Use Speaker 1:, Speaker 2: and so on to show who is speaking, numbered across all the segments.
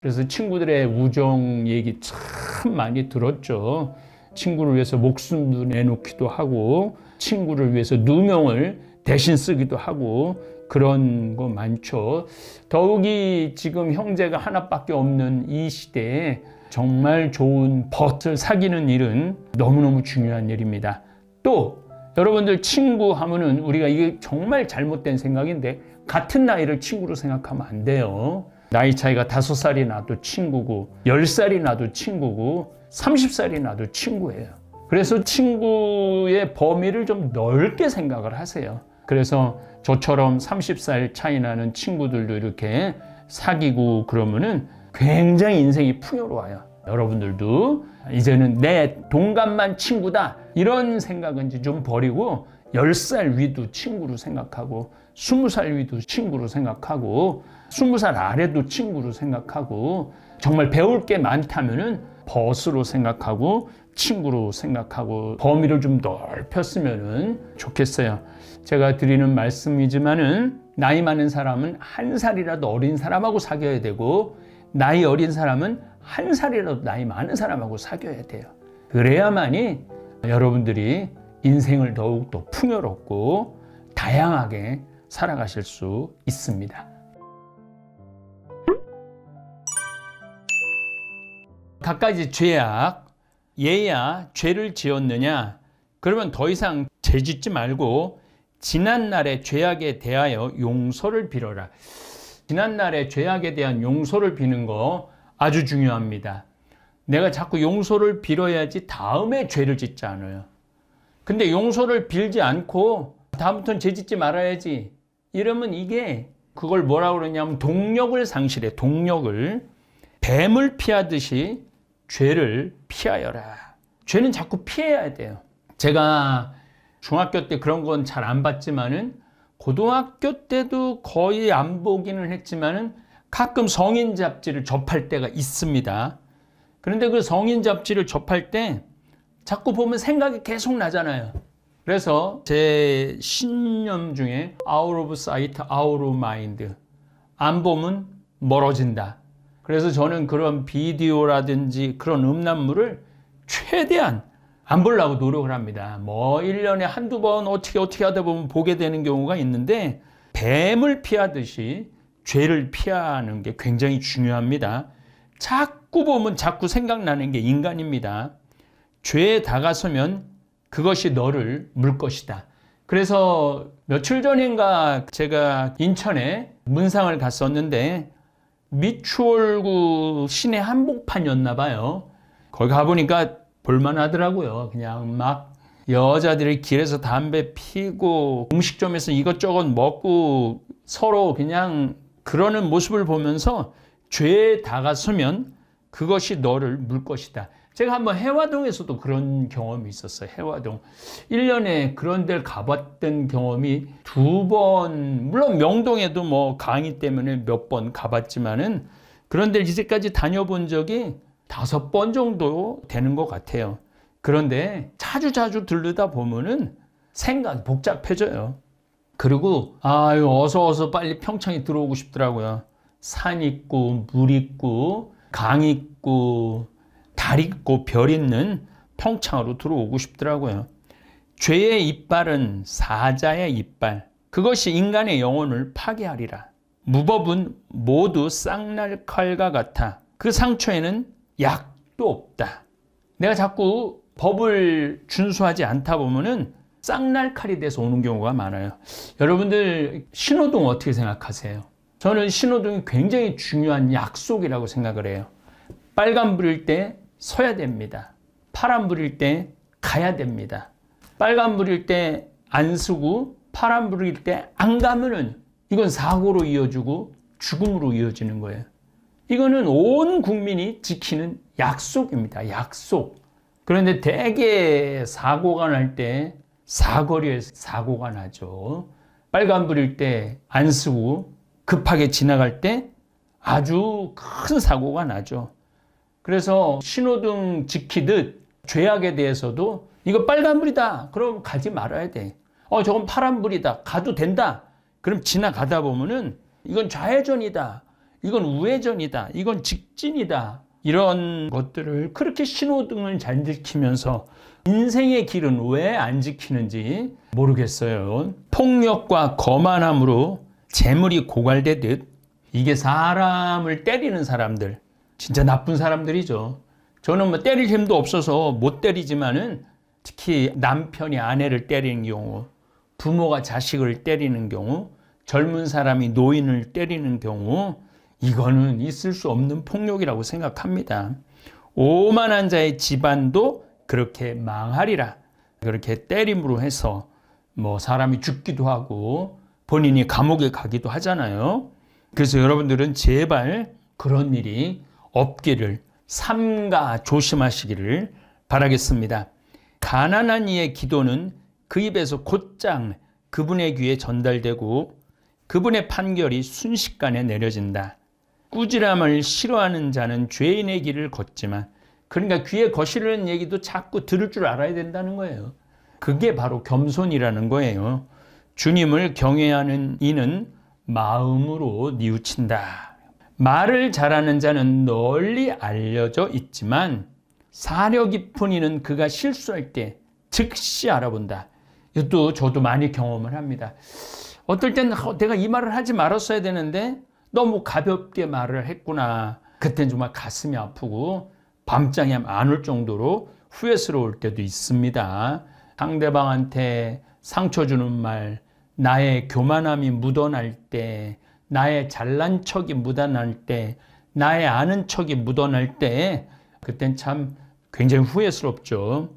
Speaker 1: 그래서 친구들의 우정 얘기 참 많이 들었죠. 친구를 위해서 목숨도 내놓기도 하고 친구를 위해서 누명을 대신 쓰기도 하고 그런 거 많죠. 더욱이 지금 형제가 하나밖에 없는 이 시대에 정말 좋은 벗을 사귀는 일은 너무너무 중요한 일입니다. 또 여러분들 친구 하면은 우리가 이게 정말 잘못된 생각인데 같은 나이를 친구로 생각하면 안 돼요. 나이 차이가 5살이 나도 친구고 10살이 나도 친구고 30살이 나도 친구예요. 그래서 친구의 범위를 좀 넓게 생각을 하세요. 그래서 저처럼 30살 차이 나는 친구들도 이렇게 사귀고 그러면은 굉장히 인생이 풍요로워요. 여러분들도 이제는 내 동갑만 친구다 이런 생각은 이제 좀 버리고 10살 위도 친구로 생각하고 20살 위도 친구로 생각하고 20살 아래도 친구로 생각하고 정말 배울 게 많다면은 벗으로 생각하고 친구로 생각하고 범위를 좀 넓혔으면 좋겠어요. 제가 드리는 말씀이지만은 나이 많은 사람은 한 살이라도 어린 사람하고 사귀어야 되고 나이 어린 사람은 한 살이라도 나이 많은 사람하고 사귀어야 돼요. 그래야만이 여러분들이 인생을 더욱더 풍요롭고 다양하게 살아가실 수 있습니다. 갖가지 죄악, 얘야 죄를 지었느냐? 그러면 더 이상 죄 짓지 말고 지난날의 죄악에 대하여 용서를 빌어라. 지난날의 죄악에 대한 용서를 비는 거 아주 중요합니다. 내가 자꾸 용서를 빌어야지 다음에 죄를 짓지 않아요. 근데 용서를 빌지 않고 다음부터는 죄 짓지 말아야지 이러면 이게 그걸 뭐라고 그러냐면 동력을 상실해. 동력을. 뱀을 피하듯이 죄를 피하여라. 죄는 자꾸 피해야 돼요. 제가 중학교 때 그런 건 잘 안 봤지만은 고등학교 때도 거의 안 보기는 했지만은 가끔 성인 잡지를 접할 때가 있습니다. 그런데 그 성인 잡지를 접할 때 자꾸 보면 생각이 계속 나잖아요. 그래서 제 신념 중에 out of sight, out of mind. 안 보면 멀어진다. 그래서 저는 그런 비디오라든지 그런 음란물을 최대한 안 보려고 노력을 합니다. 뭐 1년에 한두 번 어떻게 하다 보면 보게 되는 경우가 있는데 뱀을 피하듯이 죄를 피하는 게 굉장히 중요합니다. 자꾸 보면 자꾸 생각나는 게 인간입니다. 죄에 다가서면 그것이 너를 물 것이다. 그래서 며칠 전인가 제가 인천에 문상을 갔었는데 미추홀구 시내 한복판이었나 봐요. 거기 가보니까 볼만하더라고요. 그냥 막 여자들이 길에서 담배 피고 음식점에서 이것저것 먹고 서로 그냥 그러는 모습을 보면서 죄에 다가서면 그것이 너를 물 것이다. 제가 한번 해화동에서도 그런 경험이 있었어요. 해화동. 1년에 그런 데를 가봤던 경험이 2번, 물론 명동에도 뭐 강의 때문에 몇 번 가봤지만은 그런 데를 이제까지 다녀본 적이 5번 정도 되는 것 같아요. 그런데 자주 들르다 보면은 생각이 복잡해져요. 그리고 어서 빨리 평창에 들어오고 싶더라고요. 산 있고 물 있고 강 있고 달 있고 별 있는 평창으로 들어오고 싶더라고요. 죄의 이빨은 사자의 이빨. 그것이 인간의 영혼을 파괴하리라. 무법은 모두 쌍날 칼과 같아. 그 상처에는 약도 없다. 내가 자꾸 법을 준수하지 않다 보면은 쌍날 칼이 돼서 오는 경우가 많아요. 여러분들 신호등 어떻게 생각하세요? 저는 신호등이 굉장히 중요한 약속이라고 생각을 해요. 빨간불일 때 서야 됩니다. 파란불일 때 가야 됩니다. 빨간불일 때 안 서고 파란불일 때 안 가면은 이건 사고로 이어지고 죽음으로 이어지는 거예요. 이거는 온 국민이 지키는 약속입니다. 약속. 그런데 대개 사고가 날 때 사거리에서 사고가 나죠. 빨간불일 때 안 서고 급하게 지나갈 때 아주 큰 사고가 나죠. 그래서 신호등 지키듯 죄악에 대해서도 이거 빨간불이다. 그럼 가지 말아야 돼. 저건 파란불이다. 가도 된다. 그럼 지나가다 보면은 이건 좌회전이다. 이건 우회전이다. 이건 직진이다. 이런 것들을 그렇게 신호등을 잘 지키면서 인생의 길은 왜 안 지키는지 모르겠어요. 폭력과 거만함으로 재물이 고갈되듯 이게 사람을 때리는 사람들, 진짜 나쁜 사람들이죠. 저는 뭐 때릴 힘도 없어서 못 때리지만은 특히 남편이 아내를 때리는 경우, 부모가 자식을 때리는 경우, 젊은 사람이 노인을 때리는 경우, 이거는 있을 수 없는 폭력이라고 생각합니다. 오만한 자의 집안도 그렇게 망하리라. 그렇게 때림으로 해서 뭐 사람이 죽기도 하고 본인이 감옥에 가기도 하잖아요. 그래서 여러분들은 제발 그런 일이 없기를 삼가 조심하시기를 바라겠습니다. 가난한 이의 기도는 그 입에서 곧장 그분의 귀에 전달되고 그분의 판결이 순식간에 내려진다. 꾸지람을 싫어하는 자는 죄인의 길을 걷지만, 그러니까 귀에 거시르는 얘기도 자꾸 들을 줄 알아야 된다는 거예요. 그게 바로 겸손이라는 거예요. 주님을 경외하는 이는 마음으로 뉘우친다. 말을 잘하는 자는 널리 알려져 있지만 사려 깊은 이는 그가 실수할 때 즉시 알아본다. 이것도 저도 많이 경험을 합니다. 어떨 땐 내가 이 말을 하지 말았어야 되는데 너무 가볍게 말을 했구나. 그땐 정말 가슴이 아프고 밤잠이 안 올 정도로 후회스러울 때도 있습니다. 상대방한테 상처 주는 말, 나의 교만함이 묻어날 때, 나의 잘난 척이 묻어날 때, 나의 아는 척이 묻어날 때, 그땐 참 굉장히 후회스럽죠.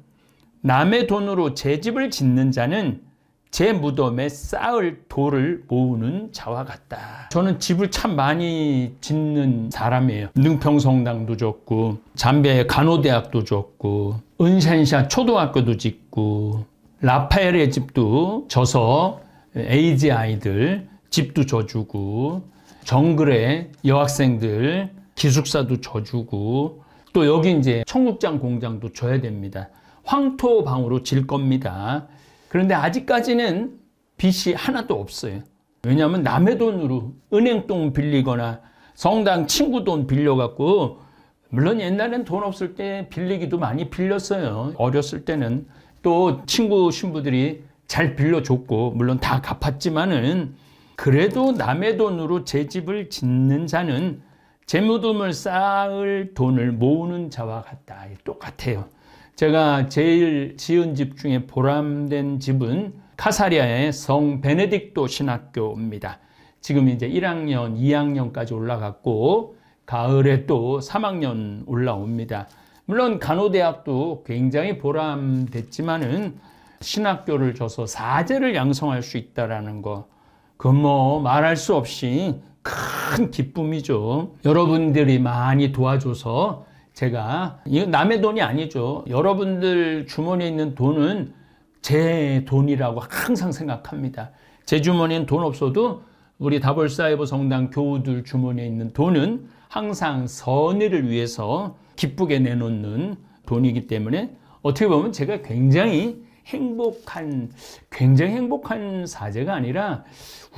Speaker 1: 남의 돈으로 제 집을 짓는 자는 제 무덤에 쌓을 돌을 모으는 자와 같다. 저는 집을 참 많이 짓는 사람이에요. 능평성당도 짓고, 잠비아의 간호대학도 짓고, 은샨샤 초등학교도 짓고, 라파엘의 집도 져서 에이즈 아이들 집도 져주고, 정글의 여학생들 기숙사도 져주고, 또 여기 이제 청국장 공장도 져야 됩니다. 황토방으로 질 겁니다. 그런데 아직까지는 빚이 하나도 없어요. 왜냐하면 남의 돈으로 은행돈 빌리거나 성당 친구 돈 빌려갖고, 물론 옛날엔 돈 없을 때 빌리기도 많이 빌렸어요. 어렸을 때는 또 친구 신부들이 잘 빌려줬고, 물론 다 갚았지만은 그래도 남의 돈으로 제 집을 짓는 자는 제 무덤을 쌓을 돈을 모으는 자와 같다. 똑같아요. 제가 제일 지은 집 중에 보람된 집은 카사리아의 성 베네딕토 신학교입니다. 지금 이제 1학년, 2학년까지 올라갔고 가을에 또 3학년 올라옵니다. 물론 간호대학도 굉장히 보람됐지만은 신학교를 줘서 사제를 양성할 수 있다라는 거, 그건 뭐 말할 수 없이 큰 기쁨이죠. 여러분들이 많이 도와줘서 제가, 이거 남의 돈이 아니죠. 여러분들 주머니에 있는 돈은 제 돈이라고 항상 생각합니다. 제 주머니엔 돈 없어도 우리 다볼사이버 성당 교우들 주머니에 있는 돈은 항상 선의를 위해서 기쁘게 내놓는 돈이기 때문에 어떻게 보면 제가 굉장히 행복한 사제가 아니라,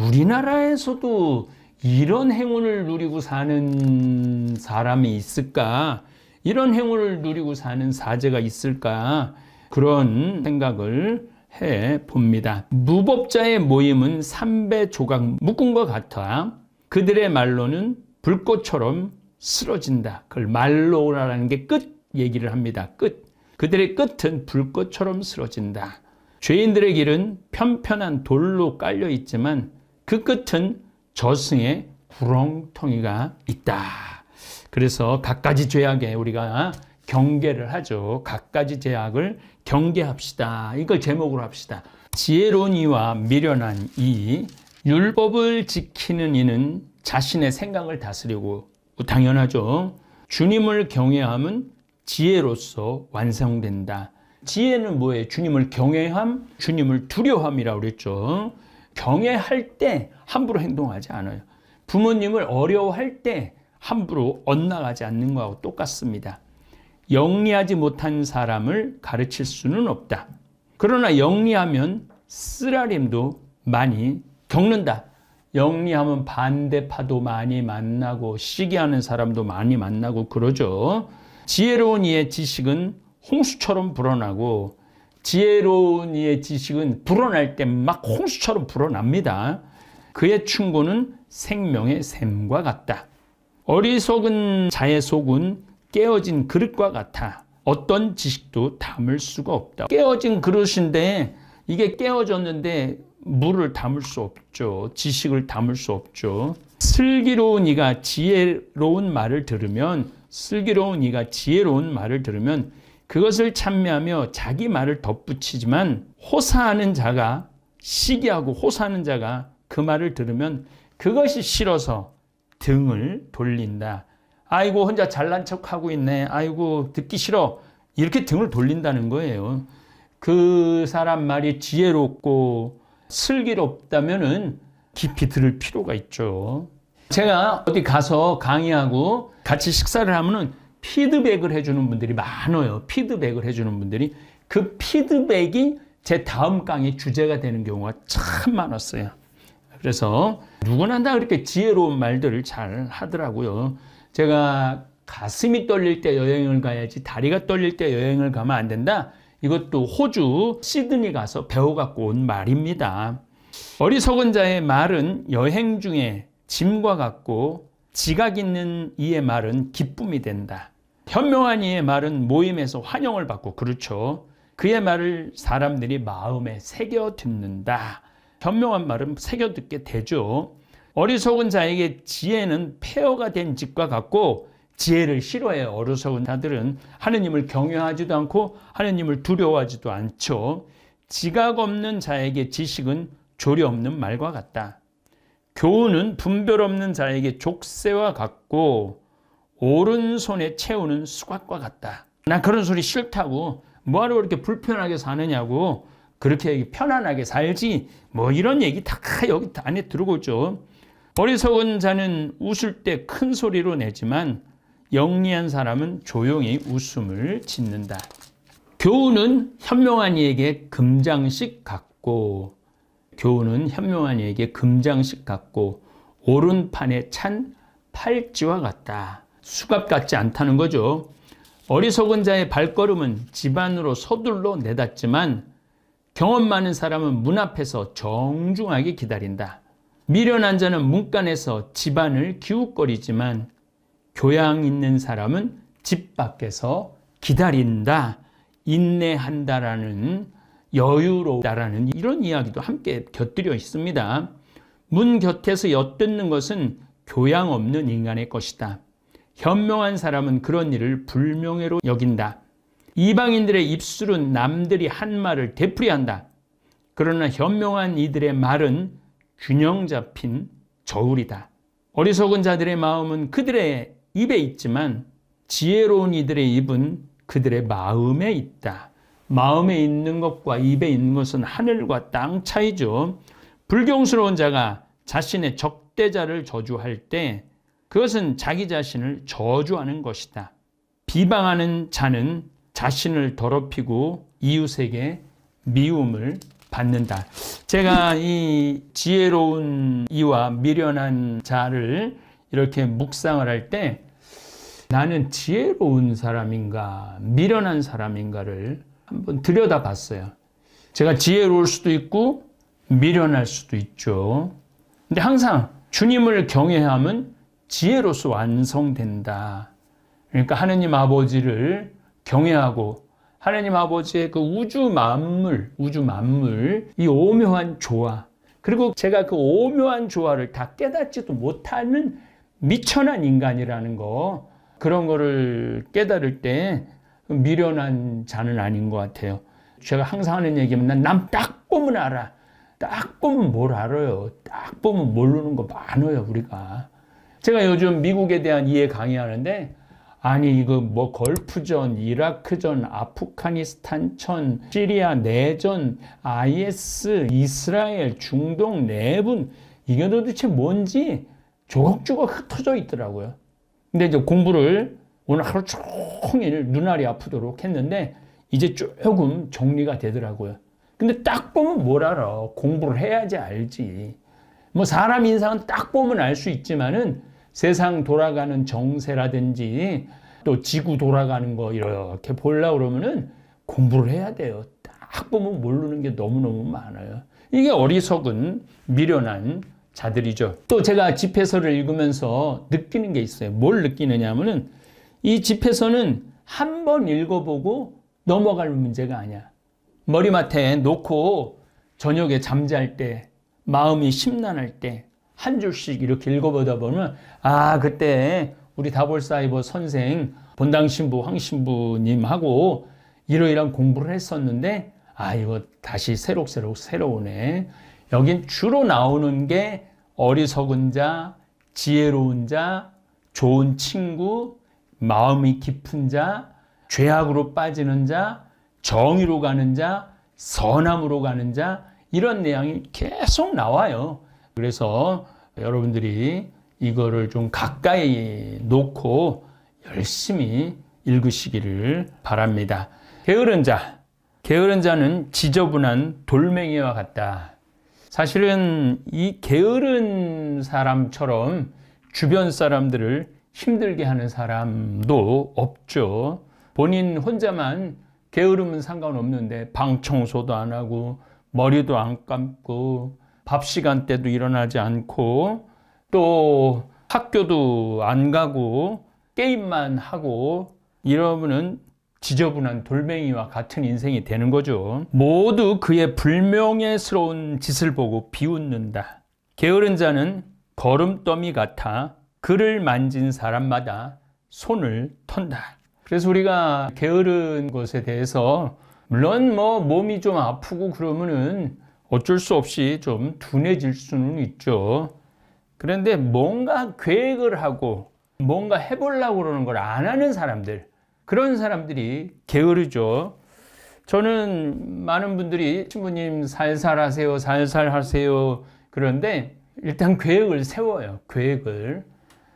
Speaker 1: 우리나라에서도 이런 행운을 누리고 사는 사람이 있을까? 이런 행운을 누리고 사는 사제가 있을까? 그런 생각을 해 봅니다. 무법자의 모임은 삼배 조각 묶은 것 같아 그들의 말로는 불꽃처럼 쓰러진다. 그걸 말로라는 게 끝 얘기를 합니다. 끝. 그들의 끝은 불꽃처럼 쓰러진다. 죄인들의 길은 편편한 돌로 깔려 있지만 그 끝은 저승의 구렁텅이가 있다. 그래서 갖가지 죄악에 우리가 경계를 하죠. 갖가지 죄악을 경계합시다. 이걸 제목으로 합시다. 지혜로운 이와 미련한 이, 율법을 지키는 이는 자신의 생각을 다스리고, 당연하죠. 주님을 경외함은 지혜로서 완성된다. 지혜는 뭐예요? 주님을 경외함, 주님을 두려워함이라고 그랬죠. 경외할 때 함부로 행동하지 않아요. 부모님을 어려워할 때 함부로 엇나가지 않는 것하고 똑같습니다. 영리하지 못한 사람을 가르칠 수는 없다. 그러나 영리하면 쓰라림도 많이 겪는다. 영리하면 반대파도 많이 만나고 시기하는 사람도 많이 만나고 그러죠. 지혜로운 이의 지식은 홍수처럼 불어나고 지혜로운 이의 지식은 불어날 때 막 홍수처럼 불어납니다. 그의 충고는 생명의 샘과 같다. 어리석은 자의 속은 깨어진 그릇과 같아. 어떤 지식도 담을 수가 없다. 깨어진 그릇인데 이게 깨어졌는데 물을 담을 수 없죠. 지식을 담을 수 없죠. 슬기로운 이가 지혜로운 말을 들으면 그것을 찬미하며 자기 말을 덧붙이지만 호사하는 자가 시기하고 호사하는 자가 그 말을 들으면 그것이 싫어서 등을 돌린다. 아이고 혼자 잘난 척하고 있네. 아이고 듣기 싫어. 이렇게 등을 돌린다는 거예요. 그 사람 말이 지혜롭고 슬기롭다면은 깊이 들을 필요가 있죠. 제가 어디 가서 강의하고 같이 식사를 하면은 피드백을 해주는 분들이 많아요. 피드백을 해주는 분들이. 그 피드백이 제 다음 강의 주제가 되는 경우가 참 많았어요. 그래서 누구나 다 그렇게 지혜로운 말들을 잘 하더라고요. 제가 가슴이 떨릴 때 여행을 가야지 다리가 떨릴 때 여행을 가면 안 된다. 이것도 호주 시드니 가서 배워갖고 온 말입니다. 어리석은 자의 말은 여행 중에 짐과 같고 지각 있는 이의 말은 기쁨이 된다. 현명한 이의 말은 모임에서 환영을 받고 그렇죠. 그의 말을 사람들이 마음에 새겨 듣는다. 현명한 말은 새겨 듣게 되죠. 어리석은 자에게 지혜는 폐허가 된 집과 같고 지혜를 싫어해요. 어리석은 자들은 하느님을 경외하지도 않고 하느님을 두려워하지도 않죠. 지각 없는 자에게 지식은 조리 없는 말과 같다. 교훈은 분별 없는 자에게 족쇄와 같고 오른손에 채우는 수갑과 같다. 난 그런 소리 싫다고. 뭐하러 그렇게 불편하게 사느냐고. 그렇게 편안하게 살지. 뭐 이런 얘기 다 여기 안에 들어오죠. 어리석은 자는 웃을 때 큰 소리로 내지만 영리한 사람은 조용히 웃음을 짓는다. 교훈은 현명한 이에게 금장식 같고 오른판에 찬 팔찌와 같다. 수갑 같지 않다는 거죠. 어리석은 자의 발걸음은 집 안으로 서둘러 내닫지만 경험 많은 사람은 문 앞에서 정중하게 기다린다. 미련한 자는 문간에서 집안을 기웃거리지만 교양 있는 사람은 집 밖에서 기다린다. 인내한다라는 여유롭다라는 이런 이야기도 함께 곁들여 있습니다. 문 곁에서 엿듣는 것은 교양 없는 인간의 것이다. 현명한 사람은 그런 일을 불명예로 여긴다. 이방인들의 입술은 남들이 한 말을 되풀이한다. 그러나 현명한 이들의 말은 균형 잡힌 저울이다. 어리석은 자들의 마음은 그들의 입에 있지만 지혜로운 이들의 입은 그들의 마음에 있다. 마음에 있는 것과 입에 있는 것은 하늘과 땅 차이죠. 불경스러운 자가 자신의 적대자를 저주할 때 그것은 자기 자신을 저주하는 것이다. 비방하는 자는 자신을 더럽히고 이웃에게 미움을 받는다. 제가 이 지혜로운 이와 미련한 자를 이렇게 묵상을 할 때 나는 지혜로운 사람인가 미련한 사람인가를 한번 들여다봤어요. 제가 지혜로울 수도 있고 미련할 수도 있죠. 근데 항상 주님을 경외하면 지혜로서 완성된다. 그러니까 하느님 아버지를 경외하고 하나님 아버지의 그 우주 만물, 이 오묘한 조화, 그리고 제가 그 오묘한 조화를 다 깨닫지도 못하는 미천한 인간이라는 거, 그런 거를 깨달을 때 미련한 자는 아닌 것 같아요. 제가 항상 하는 얘기면 난 남 딱 보면 알아. 딱 보면 뭘 알아요. 딱 보면 모르는 거 많아요, 우리가. 제가 요즘 미국에 대한 이해 강의하는데 아니 이거 뭐 걸프전, 이라크전, 아프가니스탄전, 시리아 내전, IS, 이스라엘, 중동 내분 이게 도대체 뭔지 조각조각 흩어져 있더라고요. 근데 이제 공부를 오늘 하루 종일 눈알이 아프도록 했는데 이제 조금 정리가 되더라고요. 근데 딱 보면 뭘 알아. 공부를 해야지 알지. 뭐 사람 인상은 딱 보면 알 수 있지만은 세상 돌아가는 정세라든지 또 지구 돌아가는 거 이렇게 보려고 그러면은 공부를 해야 돼요. 딱 보면 모르는 게 너무너무 많아요. 이게 어리석은 미련한 자들이죠. 또 제가 집회서를 읽으면서 느끼는 게 있어요. 뭘 느끼느냐 하면은 이 집회서는 한 번 읽어보고 넘어갈 문제가 아니야. 머리맡에 놓고 저녁에 잠잘 때, 마음이 심란할 때 한 줄씩 이렇게 읽어보다 보면 아, 그때 우리 다볼사이버 선생 본당 신부 황 신부님하고 이러이러한 공부를 했었는데 아, 이거 다시 새록새록오네. 여긴 주로 나오는 게 어리석은 자, 지혜로운 자, 좋은 친구, 마음이 깊은 자, 죄악으로 빠지는 자, 정의로 가는 자, 선함으로 가는 자, 이런 내용이 계속 나와요. 그래서 여러분들이 이거를 좀 가까이 놓고 열심히 읽으시기를 바랍니다. 게으른 자. 게으른 자는 지저분한 돌멩이와 같다. 사실은 이 게으른 사람처럼 주변 사람들을 힘들게 하는 사람도 없죠. 본인 혼자만 게으르면 상관없는데 방 청소도 안 하고 머리도 안 감고 밥 시간 때도 일어나지 않고 또 학교도 안 가고 게임만 하고 이러면은 지저분한 돌멩이와 같은 인생이 되는 거죠. 모두 그의 불명예스러운 짓을 보고 비웃는다. 게으른 자는 거름더미 같아 그를 만진 사람마다 손을 턴다. 그래서 우리가 게으른 것에 대해서 물론 뭐 몸이 좀 아프고 그러면은 어쩔 수 없이 좀 둔해질 수는 있죠. 그런데 뭔가 계획을 하고 뭔가 해보려고 그러는 걸 안 하는 사람들, 그런 사람들이 게으르죠. 저는 많은 분들이 신부님 살살 하세요, 살살 하세요. 그런데 일단 계획을 세워요. 계획을.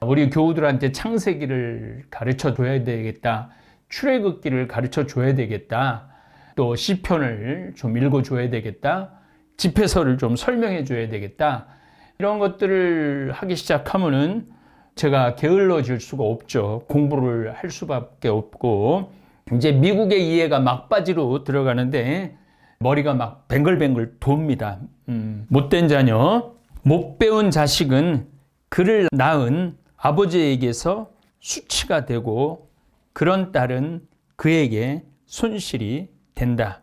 Speaker 1: 우리 교우들한테 창세기를 가르쳐 줘야 되겠다. 출애굽기를 가르쳐 줘야 되겠다. 또 시편을 좀 읽어 줘야 되겠다. 집회서를 좀 설명해 줘야 되겠다. 이런 것들을 하기 시작하면은 제가 게을러질 수가 없죠. 공부를 할 수밖에 없고 이제 미국의 이해가 막바지로 들어가는데 머리가 막 뱅글뱅글 돕니다. 못된 자녀, 못 배운 자식은 그를 낳은 아버지에게서 수치가 되고 그런 딸은 그에게 손실이 된다.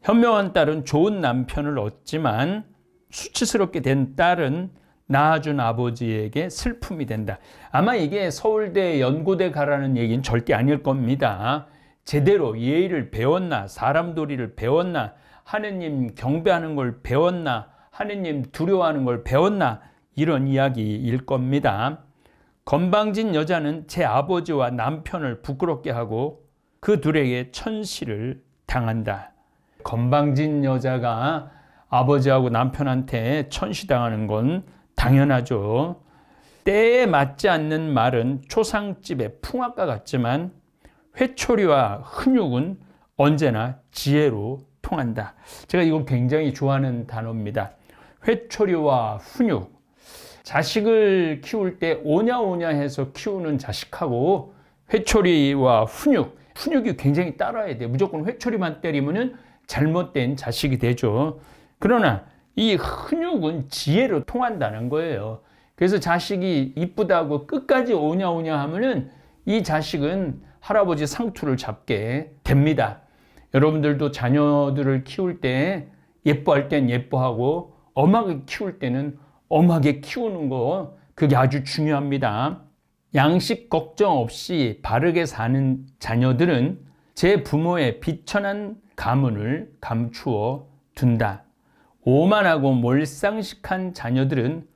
Speaker 1: 현명한 딸은 좋은 남편을 얻지만 수치스럽게 된 딸은 낳아준 아버지에게 슬픔이 된다. 아마 이게 서울대 연고대 가라는 얘기는 절대 아닐 겁니다. 제대로 예의를 배웠나, 사람 도리를 배웠나, 하느님 경배하는 걸 배웠나, 하느님 두려워하는 걸 배웠나, 이런 이야기일 겁니다. 건방진 여자는 제 아버지와 남편을 부끄럽게 하고 그 둘에게 천시를 당한다. 건방진 여자가 아버지하고 남편한테 천시당하는 건 당연하죠. 때에 맞지 않는 말은 초상집의 풍악과 같지만 회초리와 훈육은 언제나 지혜로 통한다. 제가 이거 굉장히 좋아하는 단어입니다. 회초리와 훈육. 자식을 키울 때 오냐오냐 해서 키우는 자식하고 회초리와 훈육이 굉장히 따라야 돼요. 무조건 회초리만 때리면은 잘못된 자식이 되죠. 그러나 이 훈육은 지혜로 통한다는 거예요. 그래서 자식이 이쁘다고 끝까지 오냐오냐 하면은 이 자식은 할아버지 상투를 잡게 됩니다. 여러분들도 자녀들을 키울 때 예뻐할 땐 예뻐하고 엄하게 키울 때는 엄하게 키우는 거, 그게 아주 중요합니다. 양식 걱정 없이 바르게 사는 자녀들은 제 부모의 비천한 가문을 감추어 둔다. 오만하고 몰상식한 자녀들은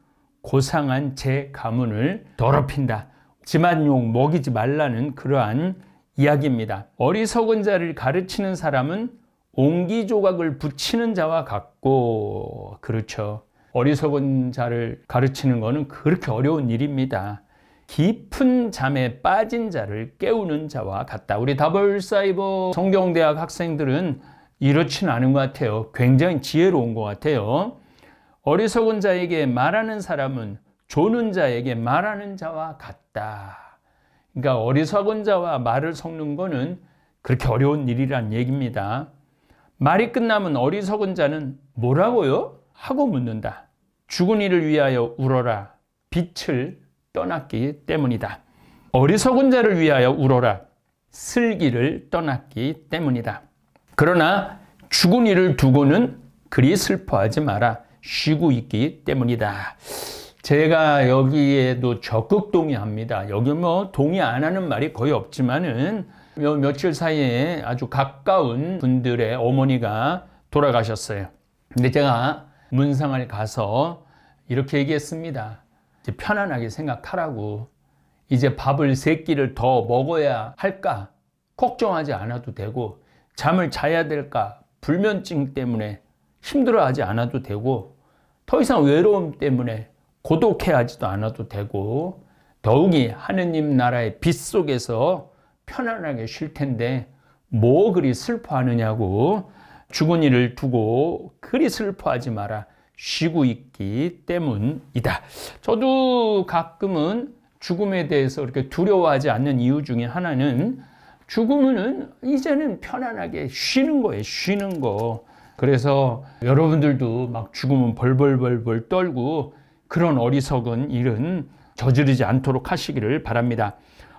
Speaker 1: 고상한 제 가문을 더럽힌다. 집안욕 먹이지 말라는 그러한 이야기입니다. 어리석은 자를 가르치는 사람은 옹기조각을 붙이는 자와 같고, 그렇죠. 어리석은 자를 가르치는 것은 그렇게 어려운 일입니다. 깊은 잠에 빠진 자를 깨우는 자와 같다. 우리 다볼사이버 성경대학 학생들은 이렇지는 않은 것 같아요. 굉장히 지혜로운 것 같아요. 어리석은 자에게 말하는 사람은 조는 자에게 말하는 자와 같다. 그러니까 어리석은 자와 말을 섞는 거는 그렇게 어려운 일이란 얘기입니다. 말이 끝나면 어리석은 자는 뭐라고요? 하고 묻는다. 죽은 이를 위하여 울어라. 빛을 떠났기 때문이다. 어리석은 자를 위하여 울어라. 슬기를 떠났기 때문이다. 그러나 죽은 이를 두고는 그리 슬퍼하지 마라. 쉬고 있기 때문이다. 제가 여기에도 적극 동의합니다. 여기 뭐 동의 안 하는 말이 거의 없지만은 며칠 사이에 아주 가까운 분들의 어머니가 돌아가셨어요. 근데 제가 문상을 가서 이렇게 얘기했습니다. 이제 편안하게 생각하라고. 이제 밥을 3끼를 더 먹어야 할까? 걱정하지 않아도 되고, 잠을 자야 될까? 불면증 때문에 힘들어하지 않아도 되고, 더 이상 외로움 때문에 고독해하지도 않아도 되고, 더욱이 하느님 나라의 빛 속에서 편안하게 쉴 텐데 뭐 그리 슬퍼하느냐고. 죽은 이를 두고 그리 슬퍼하지 마라. 쉬고 있기 때문이다. 저도 가끔은 죽음에 대해서 이렇게 두려워하지 않는 이유 중에 하나는 죽음은 이제는 편안하게 쉬는 거예요. 쉬는 거. 그래서 여러분들도 막 죽음은 벌벌벌벌 떨고 그런 어리석은 일은 저지르지 않도록 하시기를 바랍니다.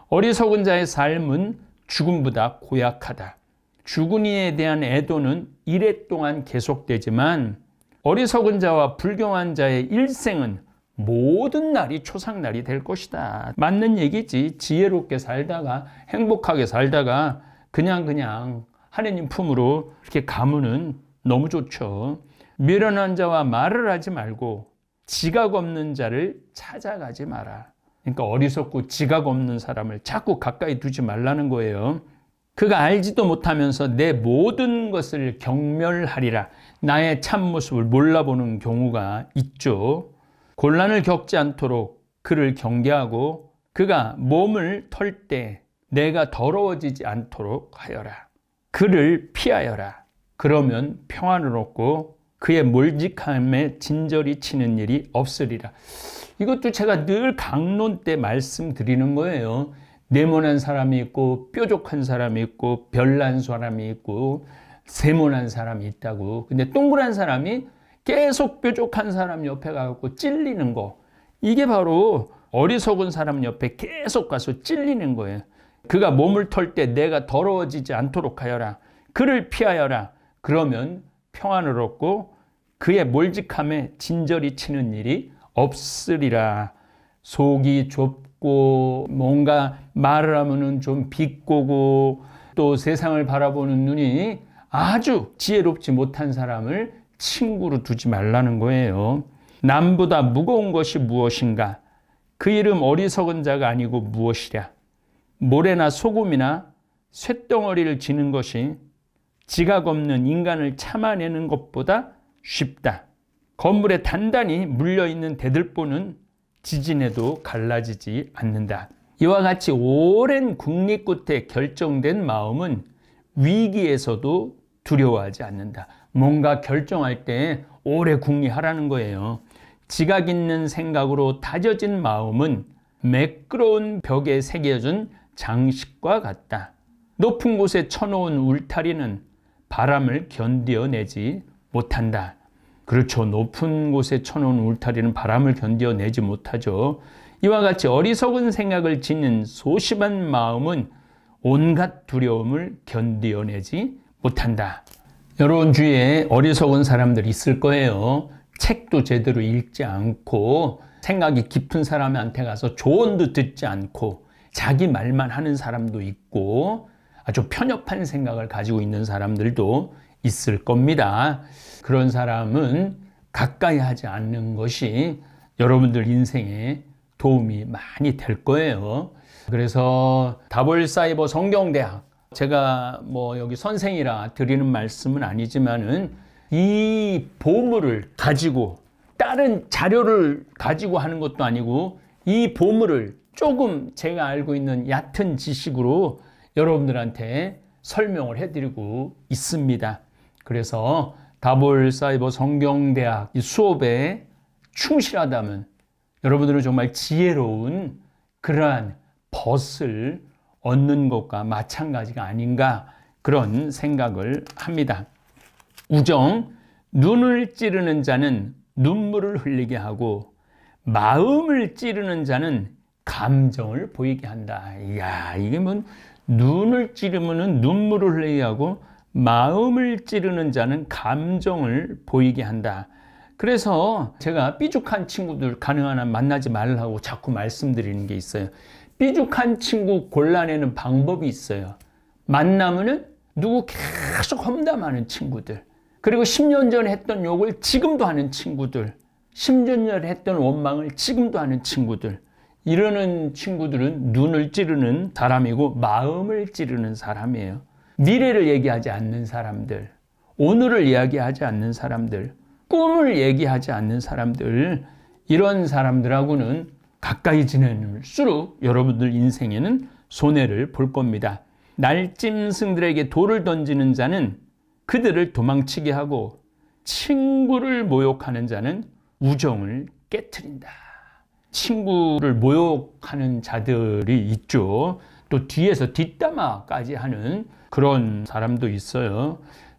Speaker 1: 어리석은 자의 삶은 죽음보다 고약하다. 죽은 이에 대한 애도는 이래 동안 계속되지만 어리석은 자와 불경한 자의 일생은 모든 날이 초상날이 될 것이다. 맞는 얘기지. 지혜롭게 살다가 행복하게 살다가 그냥 하느님 품으로 이렇게 가면은 너무 좋죠. 미련한 자와 말을 하지 말고 지각 없는 자를 찾아가지 마라. 그러니까 어리석고 지각 없는 사람을 자꾸 가까이 두지 말라는 거예요. 그가 알지도 못하면서 내 모든 것을 경멸하리라. 나의 참모습을 몰라보는 경우가 있죠. 곤란을 겪지 않도록 그를 경계하고 그가 몸을 털 때 내가 더러워지지 않도록 하여라. 그를 피하여라. 그러면 평안을 얻고 그의 몰직함에 진저리 치는 일이 없으리라. 이것도 제가 늘 강론 때 말씀드리는 거예요. 네모난 사람이 있고 뾰족한 사람이 있고 별난 사람이 있고 세모난 사람이 있다고. 근데 동그란 사람이 계속 뾰족한 사람 옆에 가서 찔리는 거. 이게 바로 어리석은 사람 옆에 계속 가서 찔리는 거예요. 그가 몸을 털 때 내가 더러워지지 않도록 하여라. 그를 피하여라. 그러면 평안을 얻고 그의 몰직함에 진저리 치는 일이 없으리라. 속이 좁고 뭔가 말을 하면은 좀 비꼬고 또 세상을 바라보는 눈이 아주 지혜롭지 못한 사람을 친구로 두지 말라는 거예요. 남보다 무거운 것이 무엇인가? 그 이름 어리석은 자가 아니고 무엇이랴? 모래나 소금이나 쇳덩어리를 지는 것이 지각 없는 인간을 참아내는 것보다 쉽다. 건물에 단단히 물려있는 대들보는 지진에도 갈라지지 않는다. 이와 같이 오랜 국립 끝에 결정된 마음은 위기에서도 두려워하지 않는다. 뭔가 결정할 때 오래 궁리하라는 거예요. 지각 있는 생각으로 다져진 마음은 매끄러운 벽에 새겨진 장식과 같다. 높은 곳에 쳐놓은 울타리는 바람을 견뎌내지 못한다. 그렇죠. 높은 곳에 쳐놓은 울타리는 바람을 견뎌내지 못하죠. 이와 같이 어리석은 생각을 짓는 소심한 마음은 온갖 두려움을 견뎌내지 못한다. 여러분 주위에 어리석은 사람들이 있을 거예요. 책도 제대로 읽지 않고 생각이 깊은 사람한테 가서 조언도 듣지 않고 자기 말만 하는 사람도 있고 아주 편협한 생각을 가지고 있는 사람들도 있을 겁니다. 그런 사람은 가까이 하지 않는 것이 여러분들 인생에 도움이 많이 될 거예요. 그래서 다볼사이버 성경대학, 제가 뭐 여기 선생이라 드리는 말씀은 아니지만은 이 보물을 가지고 다른 자료를 가지고 하는 것도 아니고 이 보물을 조금 제가 알고 있는 얕은 지식으로 여러분들한테 설명을 해드리고 있습니다. 그래서 다볼 사이버 성경대학 이 수업에 충실하다면 여러분들은 정말 지혜로운 그러한 벗을 얻는 것과 마찬가지가 아닌가 그런 생각을 합니다. 우정, 눈을 찌르는 자는 눈물을 흘리게 하고 마음을 찌르는 자는 감정을 보이게 한다. 이야, 이게 뭐 눈을 찌르면 눈물을 흘리게 하고 마음을 찌르는 자는 감정을 보이게 한다. 그래서 제가 삐죽한 친구들 가능한 한 만나지 말라고 자꾸 말씀드리는 게 있어요. 삐죽한 친구 골라내는 방법이 있어요. 만나면은 누구 계속 험담하는 친구들, 그리고 10년 전에 했던 욕을 지금도 하는 친구들, 10년 전에 했던 원망을 지금도 하는 친구들, 이러는 친구들은 눈을 찌르는 사람이고 마음을 찌르는 사람이에요. 미래를 얘기하지 않는 사람들, 오늘을 이야기하지 않는 사람들, 꿈을 얘기하지 않는 사람들, 이런 사람들하고는 가까이 지낼수록 여러분들 인생에는 손해를 볼 겁니다. 날짐승들에게 돌을 던지는 자는 그들을 도망치게 하고 친구를 모욕하는 자는 우정을 깨트린다. 친구를 모욕하는 자들이 있죠. 또 뒤에서 뒷담화까지 하는 그런 사람도 있어요.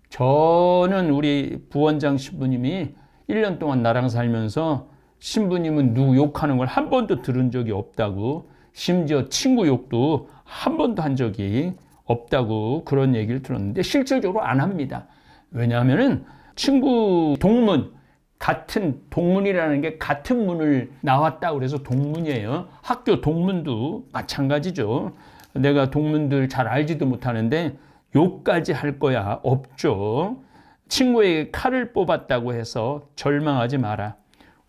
Speaker 1: 저는 우리 부원장 신부님이 1년 동안 나랑 살면서 신부님은 누구 욕하는 걸 한 번도 들은 적이 없다고, 심지어 친구 욕도 한 번도 한 적이 없다고 그런 얘기를 들었는데 실질적으로 안 합니다. 왜냐하면은 친구 동문, 같은 동문이라는 게 같은 문을 나왔다고 그래서 동문이에요. 학교 동문도 마찬가지죠. 내가 동문들 잘 알지도 못하는데 욕까지 할 거야 없죠. 친구에게 칼을 뽑았다고 해서 절망하지 마라.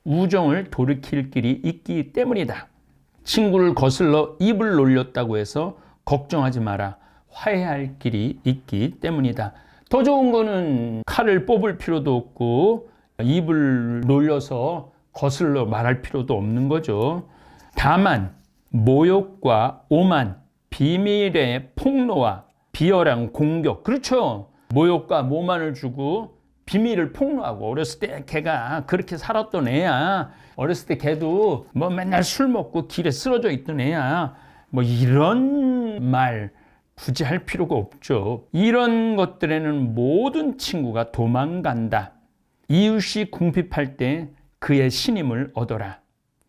Speaker 1: 우정을 돌이킬 길이 있기 때문이다. 친구를 거슬러 입을 놀렸다고 해서 걱정하지 마라. 화해할 길이 있기 때문이다. 더 좋은 거는 칼을 뽑을 필요도 없고 입을 놀려서 거슬러 말할 필요도 없는 거죠. 다만 모욕과 오만, 비밀의 폭로와 비열한 공격, 그렇죠. 모욕과 모만을 주고 비밀을 폭로하고, 어렸을 때 걔가 그렇게 살았던 애야, 어렸을 때 걔도 뭐 맨날 술 먹고 길에 쓰러져 있던 애야, 뭐 이런 말 굳이 할 필요가 없죠. 이런 것들에는 모든 친구가 도망간다. 이웃이 궁핍할 때 그의 신임을 얻어라.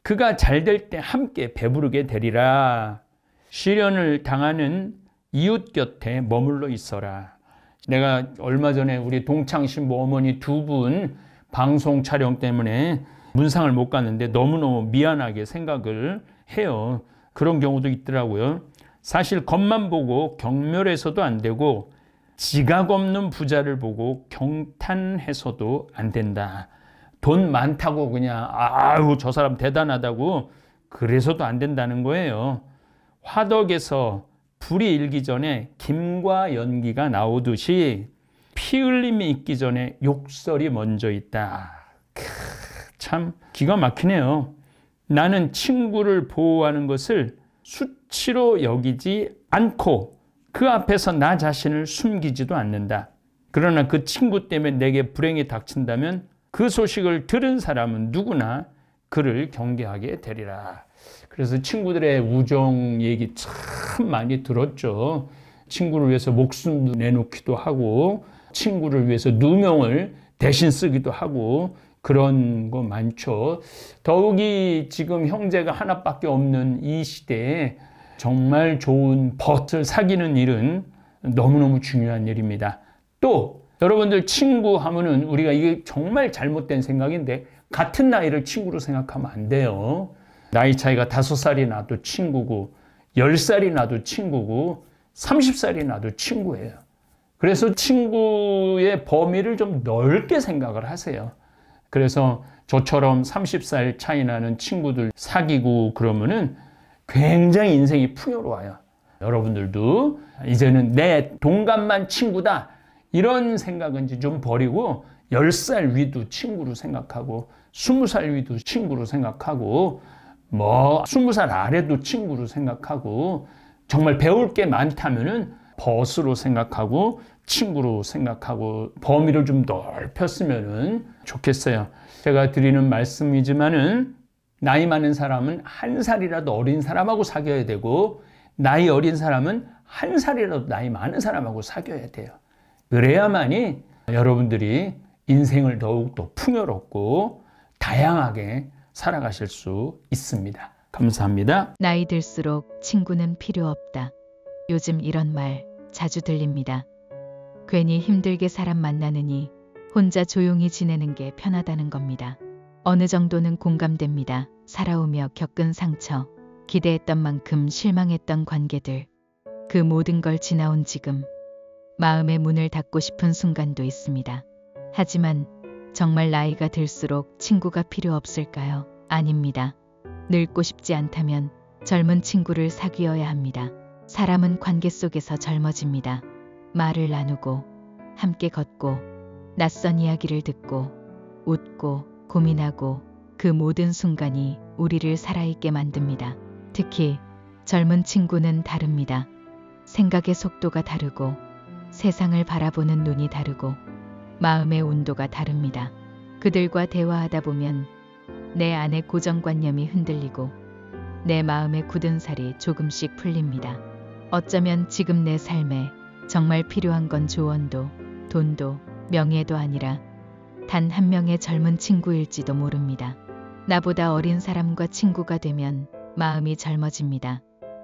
Speaker 1: 그가 잘 될 때 함께 배부르게 되리라. 시련을 당하는 이웃 곁에 머물러 있어라. 내가 얼마 전에 우리 동창신부 어머니 두 분 방송 촬영 때문에 문상을 못 갔는데 너무너무 미안하게 생각을 해요. 그런 경우도 있더라고요. 사실 겉만 보고 경멸해서도 안 되고 지각 없는 부자를 보고 경탄해서도 안 된다. 돈 많다고 그냥 아유 저 사람 대단하다고 그래서도 안 된다는 거예요. 화덕에서 불이 일기 전에 김과 연기가 나오듯이 피 흘림이 있기 전에 욕설이 먼저 있다. 참 기가 막히네요. 나는 친구를 보호하는 것을 수치로 여기지 않고 그 앞에서 나 자신을 숨기지도 않는다. 그러나 그 친구 때문에 내게 불행이 닥친다면 그 소식을 들은 사람은 누구나 그를 경계하게 되리라. 그래서 친구들의 우정 얘기 참 많이 들었죠. 친구를 위해서 목숨도 내놓기도 하고 친구를 위해서 누명을 대신 쓰기도 하고 그런 거 많죠. 더욱이 지금 형제가 하나밖에 없는 이 시대에 정말 좋은 벗을 사귀는 일은 너무너무 중요한 일입니다. 또 여러분들 친구 하면은 우리가 이게 정말 잘못된 생각인데 같은 나이를 친구로 생각하면 안 돼요. 나이 차이가 5살이 나도 친구고 10살이 나도 친구고 30살이 나도 친구예요. 그래서 친구의 범위를 좀 넓게 생각을 하세요. 그래서 저처럼 30살 차이 나는 친구들 사귀고 그러면은 굉장히 인생이 풍요로워요. 여러분들도 이제는 내 동갑만 친구다 이런 생각은 좀 버리고 10살 위도 친구로 생각하고 20살 위도 친구로 생각하고 뭐 20살 아래도 친구로 생각하고 정말 배울 게 많다면은 벗으로 생각하고 친구로 생각하고 범위를 좀 넓혔으면 좋겠어요. 제가 드리는 말씀이지만은 나이 많은 사람은 한 살이라도 어린 사람하고 사귀어야 되고 나이 어린 사람은 한 살이라도 나이 많은 사람하고 사귀어야 돼요. 그래야만이 여러분들이 인생을 더욱더 풍요롭고 다양하게 살아가실 수 있습니다. 감사합니다.
Speaker 2: 나이 들수록 친구는 필요 없다. 요즘 이런 말 자주 들립니다. 괜히 힘들게 사람 만나느니 혼자 조용히 지내는 게 편하다는 겁니다. 어느 정도는 공감됩니다. 살아오며 겪은 상처, 기대했던 만큼 실망했던 관계들, 그 모든 걸 지나온 지금 마음의 문을 닫고 싶은 순간도 있습니다. 하지만 정말 나이가 들수록 친구가 필요 없을까요? 아닙니다. 늙고 싶지 않다면 젊은 친구를 사귀어야 합니다. 사람은 관계 속에서 젊어집니다. 말을 나누고 함께 걷고 낯선 이야기를 듣고 웃고 고민하고 그 모든 순간이 우리를 살아있게 만듭니다. 특히 젊은 친구는 다릅니다. 생각의 속도가 다르고 세상을 바라보는 눈이 다르고 마음의 온도가 다릅니다. 그들과 대화하다 보면 내 안의 고정관념이 흔들리고 내 마음의 굳은 살이 조금씩 풀립니다. 어쩌면 지금 내 삶에 정말 필요한 건 조언도 돈도 명예도 아니라 단 한 명의 젊은 친구일지도 모릅니다. 나보다 어린 사람과 친구가 되면 마음이 젊어집니다.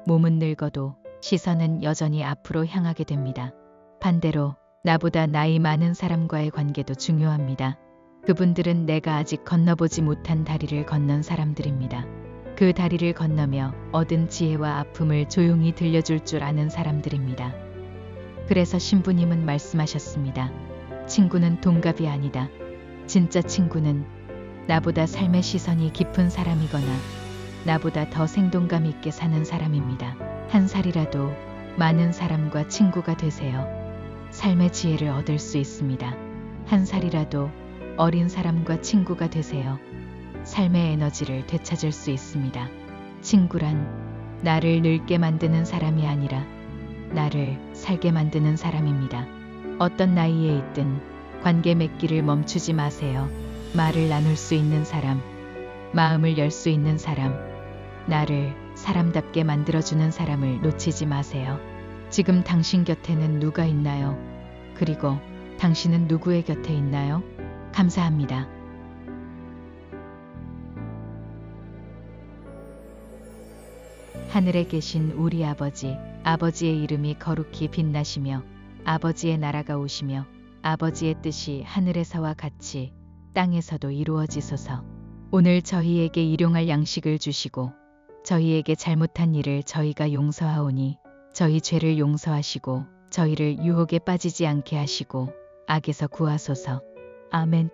Speaker 2: 몸은 늙어도 시선은 여전히 앞으로 향하게 됩니다. 반대로 나보다 나이 많은 사람과의 관계도 중요합니다. 그분들은 내가 아직 건너보지 못한 다리를 건넌 사람들입니다. 그 다리를 건너며 얻은 지혜와 아픔을 조용히 들려줄 줄 아는 사람들입니다. 그래서 신부님은 말씀하셨습니다. 친구는 동갑이 아니다. 진짜 친구는 나보다 삶의 시선이 깊은 사람이거나 나보다 더 생동감 있게 사는 사람입니다. 한 살이라도 많은 사람과 친구가 되세요. 삶의 지혜를 얻을 수 있습니다. 한 살이라도 어린 사람과 친구가 되세요. 삶의 에너지를 되찾을 수 있습니다. 친구란 나를 늙게 만드는 사람이 아니라 나를 살게 만드는 사람입니다. 어떤 나이에 있든 관계 맺기를 멈추지 마세요. 말을 나눌 수 있는 사람, 마음을 열 수 있는 사람, 나를 사람답게 만들어주는 사람을 놓치지 마세요. 지금 당신 곁에는 누가 있나요? 그리고 당신은 누구의 곁에 있나요? 감사합니다. 하늘에 계신 우리 아버지, 아버지의 이름이 거룩히 빛나시며 아버지의 나라가 오시며 아버지의 뜻이 하늘에서와 같이 땅에서도 이루어지소서. 오늘 저희에게 일용할 양식을 주시고 저희에게 잘못한 일을 저희가 용서하오니 저희 죄를 용서하시고 저희를 유혹에 빠지지 않게 하시고 악에서 구하소서. 아멘.